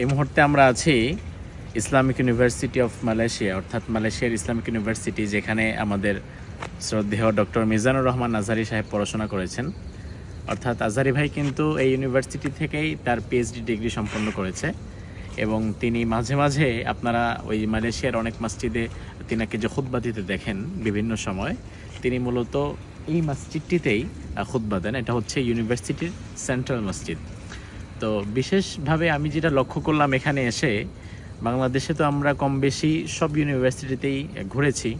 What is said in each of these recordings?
এই মুহূর্তে আমরা আছি ইসলামিক ইউনিভার্সিটি অফ মালয়েশিয়া, অর্থাৎ মালয়েশিয়ার ইসলামিক ইউনিভার্সিটি, যেখানে আমাদের শ্রদ্ধেয় ডক্টর মিজানুর রহমান আজহারি সাহেব পড়াশোনা করেছেন। অর্থাৎ আজহারি ভাই কিন্তু এই ইউনিভার্সিটি থেকেই তার পিএইচডি ডিগ্রি সম্পন্ন করেছে এবং তিনি মাঝে মাঝে আপনারা ওই মালয়েশিয়ার অনেক মসজিদে তিনাকে যে খুতবা দিতে দেখেন বিভিন্ন সময়, তিনি মূলত এই মসজিদটিতেই খুতবা দেন। এটা হচ্ছে ইউনিভার্সিটির সেন্ট্রাল মসজিদ। তো বিশেষভাবে আমি যেটা লক্ষ্য করলাম এখানে এসে, বাংলাদেশে তো আমরা কম বেশি সব ইউনিভার্সিটিতেই ঘুরেছি,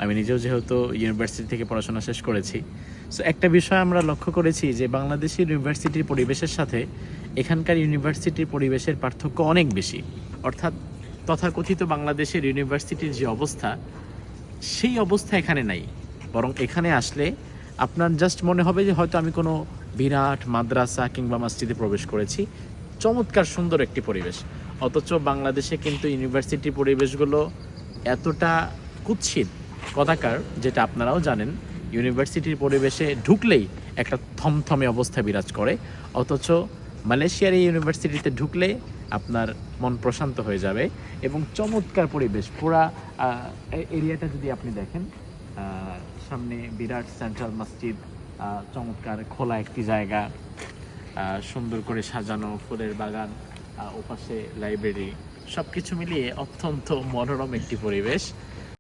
আমি নিজেও যেহেতু ইউনিভার্সিটি থেকে পড়াশোনা শেষ করেছি। সো একটা বিষয় আমরা লক্ষ্য করেছি যে বাংলাদেশি ইউনিভার্সিটির পরিবেশের সাথে এখানকার ইউনিভার্সিটির পরিবেশের পার্থক্য অনেক বেশি। অর্থাৎ তথাকথিত বাংলাদেশের ইউনিভার্সিটির যে অবস্থা, সেই অবস্থা এখানে নাই। বরং এখানে আসলে আপনার জাস্ট মনে হবে যে হয়তো আমি কোনো বিরাট মাদ্রাসা কিংবা মসজিদে প্রবেশ করেছি। চমৎকার সুন্দর একটি পরিবেশ। অথচ বাংলাদেশে কিন্তু ইউনিভার্সিটির পরিবেশগুলো এতটা কুৎসিত কদাকার, যেটা আপনারাও জানেন। ইউনিভার্সিটির পরিবেশে ঢুকলেই একটা থমথমে অবস্থা বিরাজ করে, অথচ মালয়েশিয়ার এই ইউনিভার্সিটিতে ঢুকলে আপনার মন প্রশান্ত হয়ে যাবে এবং চমৎকার পরিবেশ। পুরা এরিয়াটা যদি আপনি দেখেন, সামনে বিরাট সেন্ট্রাল মসজিদ, চমৎকার খোলা একটি জায়গা, সুন্দর করে সাজানো ফুলের বাগান, ওপাশে লাইব্রেরি, সব কিছু মিলিয়ে অত্যন্ত মনোরম একটি পরিবেশ।